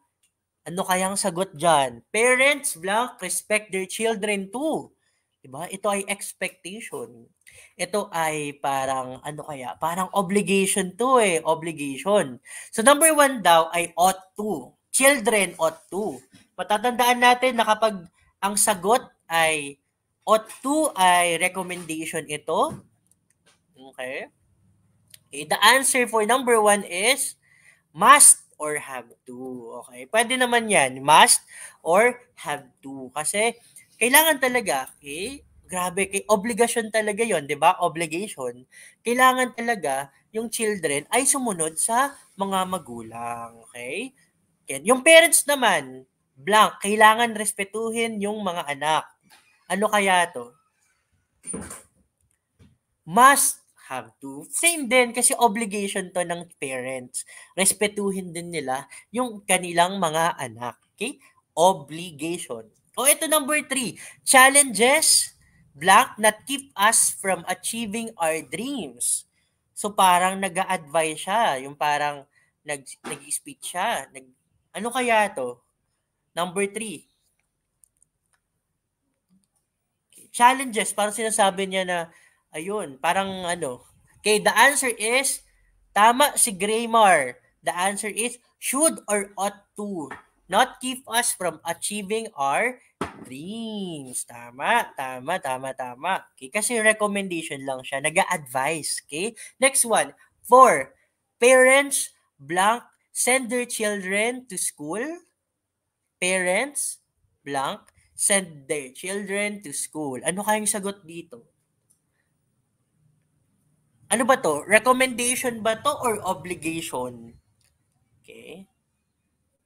Ano kayang sagot dyan? Parents blank respect their children too. Diba? Ito ay expectation. Ito ay parang ano kaya? Parang obligation to eh, obligation. So number 1 daw ay ought to. Children ought to. Matatandaan natin na kapag ang sagot ay ought to ay recommendation ito. Okay? Okay, the answer for number 1 is must or have to. Okay? Pwede naman yan. Must or have to. Kasi kailangan talaga, okay? Grabe, obligasyon talaga yon, di ba? Obligation. Kailangan talaga yung children ay sumunod sa mga magulang. Okay? Yung parents naman, blank, kailangan respetuhin yung mga anak. Ano kaya to? Must have to. Same din kasi obligation to ng parents. Respetuhin din nila yung kanilang mga anak. Okay? Obligation. O ito number 3. Challenges blank that keep us from achieving our dreams. So parang nag-a-advise siya. Yung parang nag-speech siya. Ano kaya to? Number 3. Challenges. Parang sinasabi niya na ayun, parang ano. Okay, the answer is, tama si Graymar. The answer is, should or ought to not keep us from achieving our dreams. Tama, tama, tama, tama. Okay, kasi recommendation lang siya. Nag-a-advise. Okay, next one. 4. Parents, blank, send their children to school. Parents, blank, send their children to school. Ano kayang sagot dito? Ano ba to? Recommendation ba to or obligation? Okay.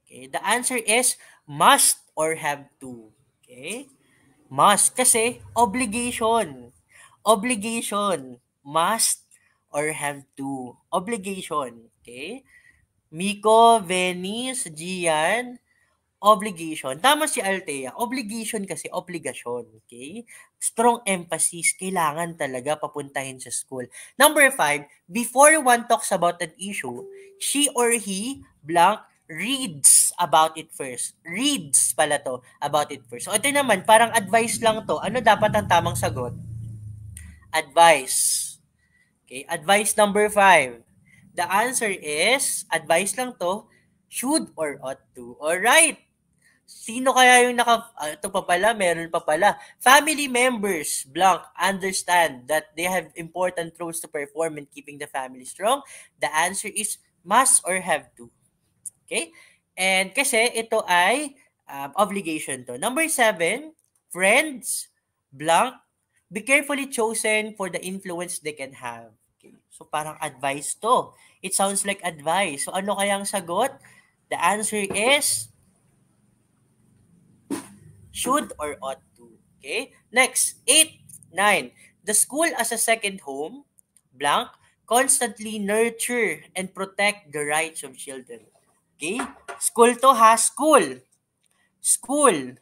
Okay. The answer is must or have to. Okay. Must. Kasi obligation. Obligation. Must or have to. Obligation. Okay. Miko, Venice, Gian, obligation. Tama si Althea. Obligation kasi obligasyon. Okay? Strong emphasis. Kailangan talaga papuntahin sa school. Number 5, before one talks about an issue, she or he blank reads about it first. Reads pala to about it first. So ito naman, parang advice lang to. Ano dapat ang tamang sagot? Advice. Okay, advice number 5. The answer is, advice lang to, should or ought to. Alright. Sino kaya yung ito pa pala, meron pa pala. Family members, blank, understand that they have important roles to perform in keeping the family strong. The answer is must or have to. Okay? And kasi ito ay obligation to. Number 7, friends, blank, be carefully chosen for the influence they can have. Okay. So parang advice to. It sounds like advice. So ano kayang sagot? The answer is should or ought to. Okay? Next, 8, 9. The school as a second home, blank, constantly nurture and protect the rights of children. Okay? School to ha, school. School.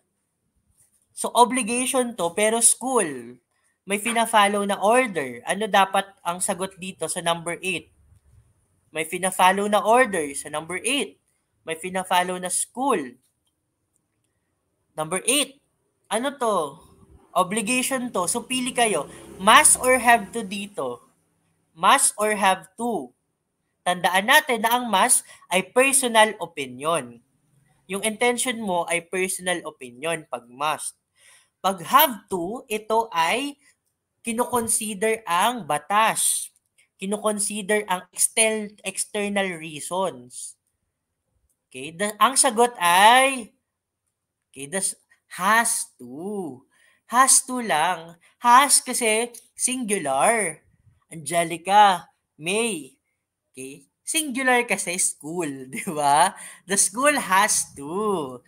So, obligation to, pero school. May fina-follow na order. Ano dapat ang sagot dito sa number 8? May fina-follow na order sa number 8. May fina-follow na school. Number 8. Ano to? Obligation to. So, pili kayo. Must or have to dito? Must or have to? Tandaan natin na ang must ay personal opinion. Yung intention mo ay personal opinion pag must. Pag have to, ito ay kinoconsider ang batas. Kinoconsider ang external reasons. Okay? Ang sagot ay has to. Has to lang. Has kasi singular. Angelica, May. Okay? Singular kasi school, di ba? The school has to.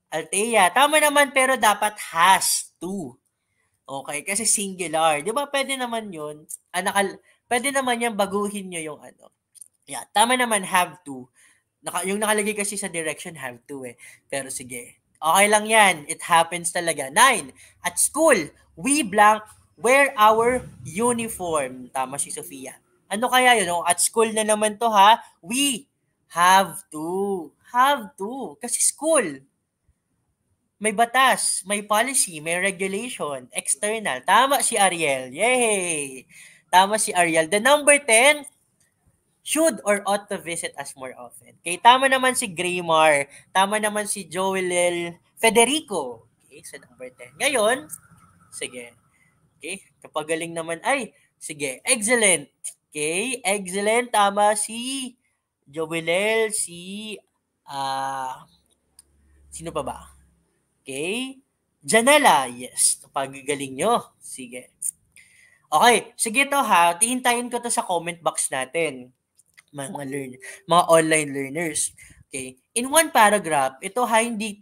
Althea, tama naman pero dapat has to. Okay, kasi singular. Di ba pwede naman yun? Pwede naman yan baguhin nyo yung ano. Yeah, tama naman have to. Yung nakalagay kasi sa direction have to eh. Pero sige. Okay lang yan. It happens talaga. 9. At school, we blank wear our uniform. Tama si Sofia. Ano kaya yun? At school na naman to ha. We have to. Have to. Kasi school. may batas, may policy, may regulation, external. Tama si Ariel. Yay! Tama si Ariel. The number 10, should or ought to visit us more often. Okay, tama naman si Graymar. Tama naman si Joel Federico. Okay, sa number 10. Ngayon, sige. Okay, kapag galing naman, ay, sige, excellent. Okay, excellent. Tama si Joel, si, sino pa ba? Okay, Janela, yes. Pagagaling nyo. Sige. Okay, sige to ha. Tihintayin ko to sa comment box natin. Mga online learners. Okay. In one paragraph, ito hindi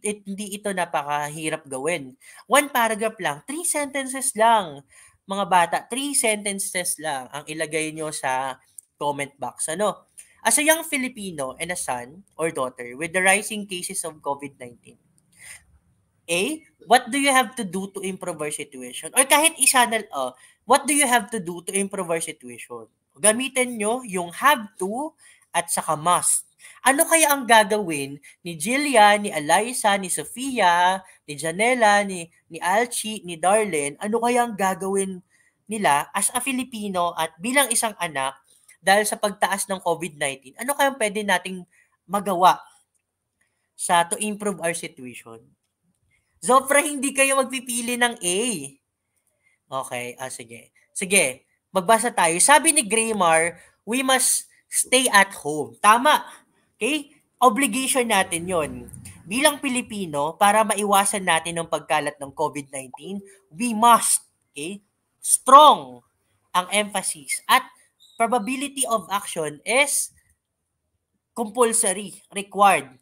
ito napakahirap gawin. One paragraph lang, 3 sentences lang. Mga bata, 3 sentences lang ang ilagay nyo sa comment box. Ano? As a young Filipino and a son or daughter with the rising cases of COVID-19, A, what do you have to do to improve our situation? Or kahit isa na, what do you have to do to improve our situation? Gamitin nyo yung have to at saka must. Ano kaya ang gagawin ni Jillian, ni Eliza, ni Sofia, ni Janela, ni Alchi, ni Darlene? Ano kaya ang gagawin nila as a Filipino at bilang isang anak dahil sa pagtaas ng COVID-19? Ano kaya pwede nating magawa sa to improve our situation? Zofra, hindi kayo magpipili ng A. Okay, sige. Sige, magbasa tayo. Sabi ni Graymar, we must stay at home. Tama. Okay? Obligation natin yon. Bilang Pilipino, para maiwasan natin ang pagkalat ng COVID-19, we must, okay? Strong ang emphasis. At probability of action is compulsory, required.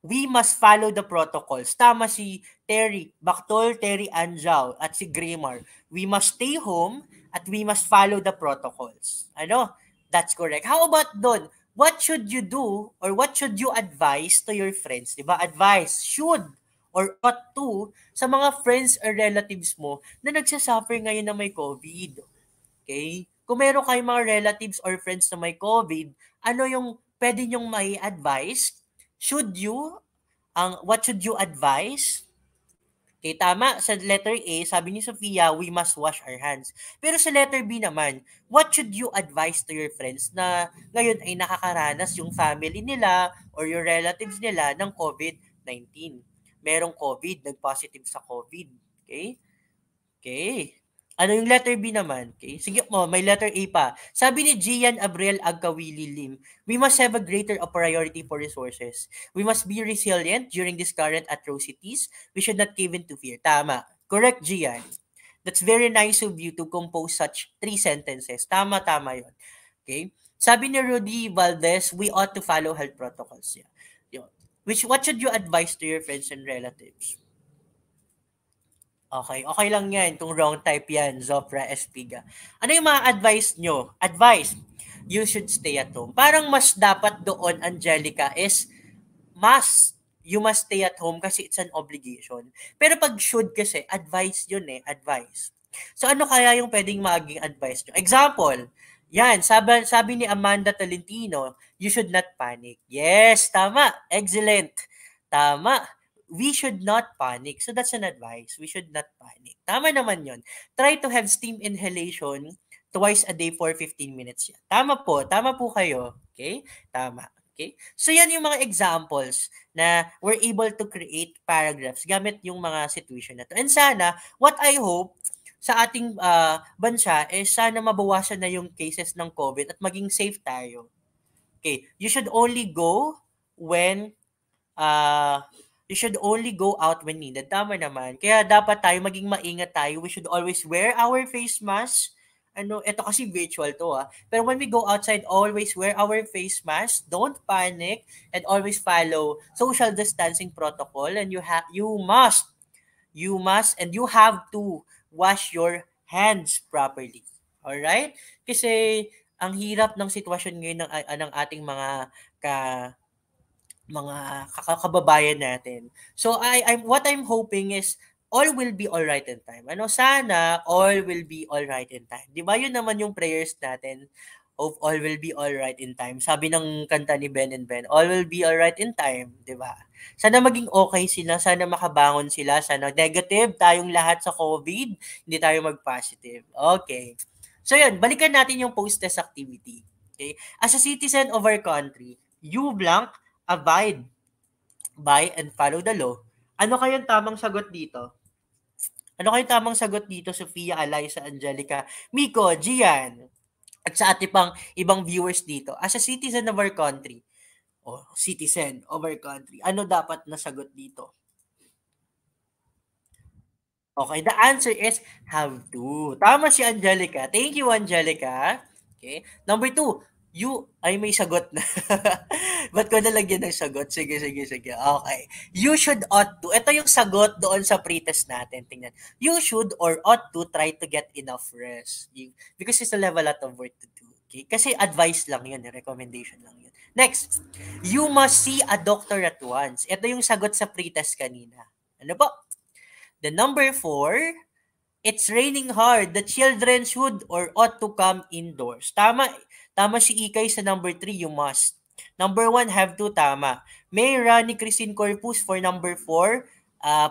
We must follow the protocols. Tama si Terry Bactol, Terry Anjao, at si Graymar. We must stay home at we must follow the protocols. Ano? That's correct. How about doon? What should you do or what should you advise to your friends? Diba? Advice, should or ought to sa mga friends or relatives mo na nagsasuffer ngayon na may COVID. Okay? Kung meron kayong mga relatives or friends na may COVID, ano yung pwede nyong may advice? Should you, what should you advise? Okay, tama. Sa letter A, sabi ni Sofia, we must wash our hands. Pero sa letter B naman, what should you advise to your friends na ngayon ay nakakaranas yung family nila or your relatives nila ng COVID-19? Merong COVID, nag-positive sa COVID. Okay? Okay. Ano yung letter B naman? Okay. Sige mo, may letter A pa. Sabi ni Gian Abrel Agkawili Lim, we must have a greater priority for resources. We must be resilient during these current atrocities. We should not give in to fear. Tama. Correct, Gian. That's very nice of you to compose such 3 sentences. Tama yun. Okay. Sabi ni Rudy Valdez, we ought to follow health protocols. Yeah. What should you advise to your friends and relatives? Okay lang yan kung wrong type yan, Zofra Espiga. Ano yung mga advice nyo? Advice, you should stay at home. Parang mas dapat doon, Angelica, is you must stay at home kasi it's an obligation. Pero pag should kasi, advice yun advice. So ano kaya yung pwedeng maging advice nyo? Example, yan, sabi ni Amanda Tolentino, you should not panic. Yes, tama. Excellent. Tama. We should not panic. So that's an advice. We should not panic. Tama naman yon. Try to have steam inhalation twice a day for 15 minutes. Yan. Tama po kayo. Okay? Tama. Okay? So yan yung mga examples na we're able to create paragraphs gamit yung mga situation na to. And sana, what I hope sa ating bansa is sana mabawasan na yung cases ng COVID at maging safe tayo. Okay? You should only go out when needed. Tama naman. Kaya dapat tayo maging maingat tayo. We should always wear our face mask. Ito kasi virtual to Pero when we go outside, always wear our face mask. Don't panic and always follow social distancing protocol. And you must and you have to wash your hands properly. Alright? Kasi ang hirap ng sitwasyon ngayon ng ating mga kababayan natin. So what I'm hoping is all will be all right in time. Sana all will be all right in time. 'Di ba? Yun naman yung prayers natin Hope all will be all right in time. Sabi ng kanta ni Ben and Ben, all will be all right in time, 'di ba? Sana maging okay sila, sana makabangon sila, sana negative tayong lahat sa COVID, hindi tayo mag-positive. Okay. So yun, balikan natin yung post-test activity. Okay? As a citizen of our country, you blank abide by and follow the law. Ano kayang tamang sagot dito? Ano kayang tamang sagot dito, Sofia, Eliza, Angelica, Miko, Gian? At sa ating pang ibang viewers dito, as a citizen of our country, o citizen of our country, ano dapat na sagot dito? Okay, the answer is have to. Tama si Angelica. Thank you, Angelica. Okay. Number two, you, ay may sagot na. Ba't ko nalagyan ng sagot? Sige, sige, sige. Okay. You should ought to. Ito yung sagot doon sa pretest natin. Tingnan. You should or ought to try to get enough rest. Because it's a level lot of work to do. Okay? Kasi advice lang yun. Recommendation lang yun. Next, you must see a doctor at once. Ito yung sagot sa pretest kanina. Ano po? The number 4, it's raining hard. The children should or ought to come indoors. Tama. Tama si Ikay sa number 3, you must. Number 1, have to. Tama. May Rani Christine Corpus for number 4.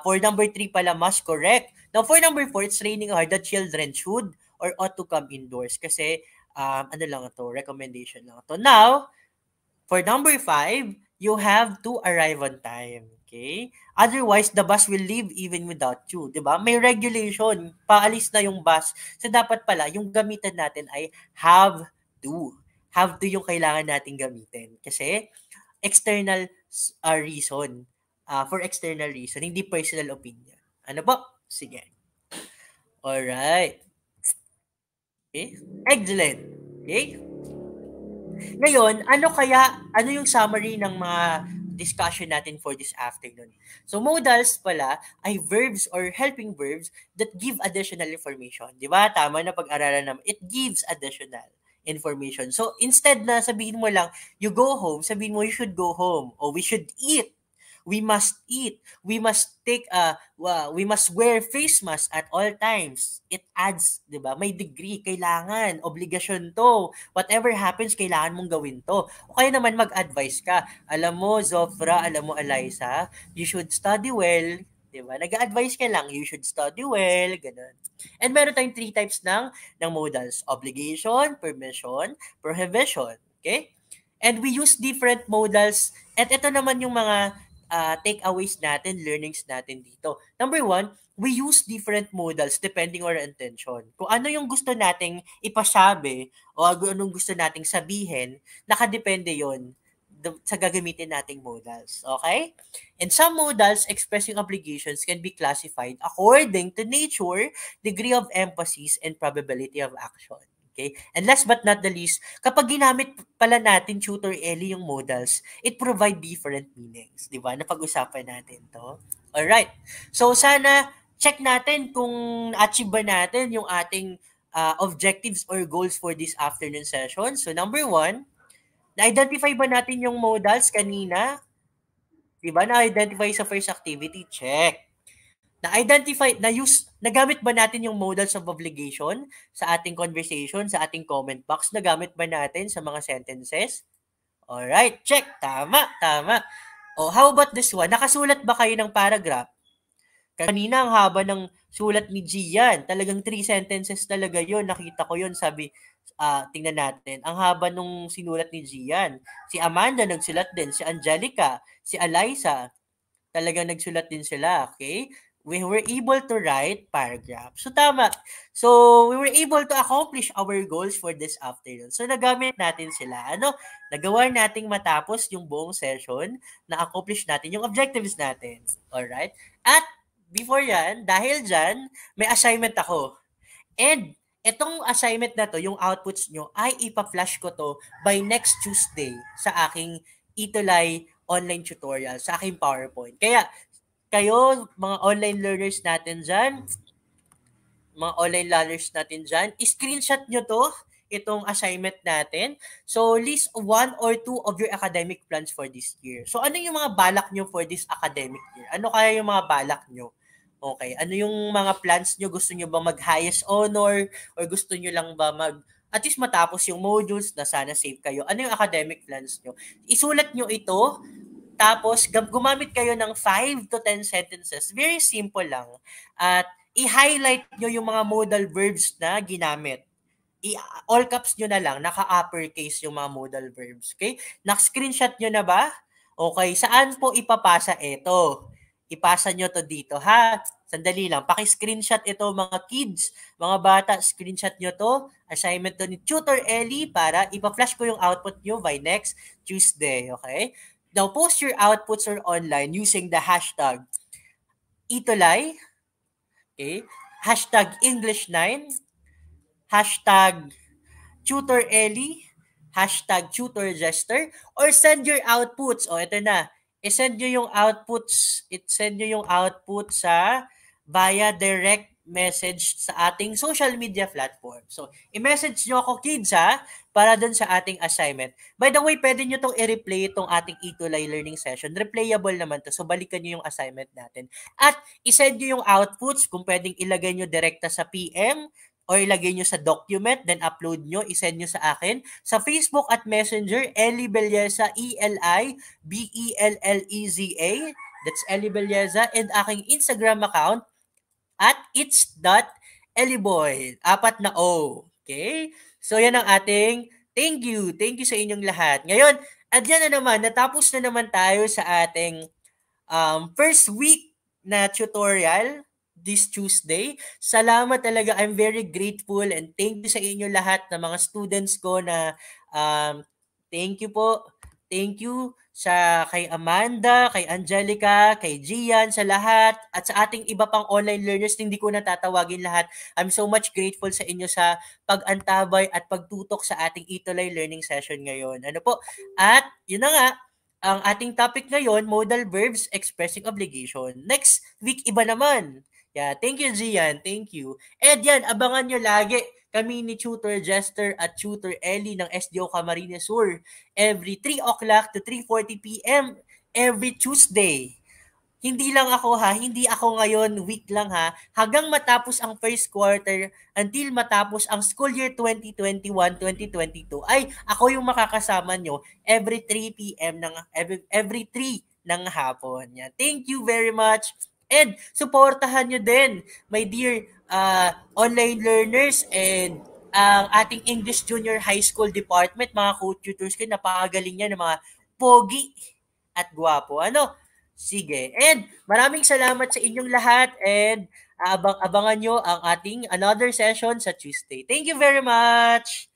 For number 3 pala, must. Correct. Now, for number 4, it's raining hard. The children should or ought to come indoors. Kasi, ano lang ito, recommendation lang ito. Now, for number 5, you have to arrive on time. Okay? Otherwise, the bus will leave even without you. Diba? May regulation. Paalis na yung bus. So, dapat pala, yung gamitan natin ay have to. Have to yung kailangan natin gamitin. Kasi, external reason. For external reason. Hindi personal opinion. Ano po? Sige. Alright. Okay? Excellent. Okay? Ngayon, ano yung summary ng mga discussion natin for this afternoon? So, modals pala ay verbs or helping verbs that give additional information. Di ba? Tama na pag-aralan naman. It gives additional information. So, instead na sabihin mo lang, you go home, sabihin mo, you should go home. O we should eat. We must eat. We must we must wear face mask at all times. It adds, 'di ba? May degree, kailangan, obligasyon 'to. Whatever happens, kailangan mong gawin 'to. O kaya naman mag-advise ka. Alam mo, Zofra, alam mo, Eliza, you should study well. 'Di ba? Nag-advise ka lang, you should study well, ganun. And meron tayong 3 types ng modals: obligation, permission, prohibition. Okay? And we use different modals. At ito naman yung mga takeaways natin, learnings natin dito. Number 1, we use different modals depending on our intention. Kung ano yung gusto nating ipasabi o anong gusto nating sabihin, nakadepende yon sa gagamitin nating modals. Okay? And some modals expressing obligations can be classified according to nature, degree of emphasis, and probability of action. Okay? And last but not the least, kapag ginamit pala natin, Tutor Ellie, yung modals, it provide different meanings. Di ba? Napag-usapan natin to. Alright. So, sana check natin kung achieve ba natin yung ating objectives or goals for this afternoon session. So, number 1, na-identify ba natin yung modals kanina? Di ba? Na-identify sa first activity? Check. Nagamit ba natin yung modals of obligation sa ating conversation, sa ating comment box? Nagamit ba natin sa mga sentences? Alright, check. Tama, tama. Oh, how about this one? Nakasulat ba kayo ng paragraph? Kanina ang haba ng sulat ni Gian. Talagang 3 sentences talaga yon. Nakita ko yon, sabi, tingnan natin. Ang haba nung sinulat ni Gian. Si Amanda nagsulat din. Si Angelica, si Eliza, talagang nagsulat din sila. Okay? We were able to write paragraph. So, tama. So, we were able to accomplish our goals for this afternoon. So, nagamit natin sila. Nagawa nating matapos yung buong session, na-accomplish natin yung objectives natin. Alright? At, before yan, dahil dyan, may assignment ako. And, itong assignment na to, yung outputs nyo, ay ipa-flash ko to by next Tuesday sa aking Itulay online tutorial, sa aking PowerPoint. Kaya, kayo, mga online learners natin dyan, screenshot nyo to, itong assignment natin. So, list 1 or 2 of your academic plans for this year. So, ano yung mga balak nyo for this academic year? Ano kaya yung mga balak nyo? Okay, ano yung mga plans nyo? Gusto nyo ba mag-highest honor? Or gusto nyo lang ba at least matapos yung modules na sana safe kayo. Ano yung academic plans nyo? Isulat nyo ito, tapos gumamit kayo ng 5 to 10 sentences. Very simple lang. At i-highlight nyo yung mga modal verbs na ginamit. All caps nyo na lang, naka-uppercase yung mga modal verbs. Okay? Nak-screenshot nyo na ba? Okay, saan po ipapasa ito? Ipasa nyo to dito, ha? Sandali lang. Paki-screenshot ito mga kids, mga bata, screenshot nyo to. Assignment to ni Tutor Ellie para ipa-flash ko yung output nyo by next Tuesday, okay? Now, post your outputs or online using the hashtag Itolay, okay? Hashtag English9, hashtag Tutor Ellie, hashtag Tutor Jester, or send your outputs. O, ito na. I-send nyo yung outputs. I-send nyo yung output sa via direct message sa ating social media platform. So, i-message nyo ako, kids, ha, para dun sa ating assignment. By the way, pwede nyo tong i-replay itong ating Itulay learning session. Replayable naman to. So, balikan nyo yung assignment natin. At, i-send nyo yung outputs kung pwedeng ilagay nyo direkta sa PM, or ilagay nyo sa document, then upload nyo, isend nyo sa akin. Sa Facebook at Messenger, Ellie Belleza, ELIBELLEZA. That's Ellie Belleza. And aking Instagram account, at it's.ellieboy. 4 na O. Okay? So, yan ang ating thank you. Thank you sa inyong lahat. Ngayon, adyan na naman, natapos na naman tayo sa ating first week na tutorial this Tuesday. Salamat talaga. I'm very grateful and thank you sa inyo lahat na mga students ko na thank you po. Thank you sa kay Amanda, kay Angelica, kay Gian, sa lahat, at sa ating iba pang online learners, hindi ko natatawagin lahat. I'm so much grateful sa inyo sa pag-antabay at pagtutok sa ating Itulay learning session ngayon. Ano po? At yun na nga, ang ating topic ngayon, modal verbs expressing obligation. Next week, iba naman. Yeah, thank you, Gian. Thank you. And yan, abangan nyo lagi kami ni Tutor Jester at Tutor Ellie ng SDO Camarines Sur every 3 o'clock to 3:40 p.m. every Tuesday. Hindi lang ako ha, hindi ako ngayon, week lang ha, hanggang matapos ang first quarter until matapos ang school year 2021-2022 ay ako yung makakasama nyo every 3 p.m. every 3 ng hapon. Yan. Thank you very much. And supportahan nyo din, my dear online learners and ang ating English Junior High School Department, mga co-tutors ko, napakagaling yan ng mga pogi at gwapo. Ano? Sige. And maraming salamat sa inyong lahat and abangan nyo ang ating another session sa Tuesday. Thank you very much!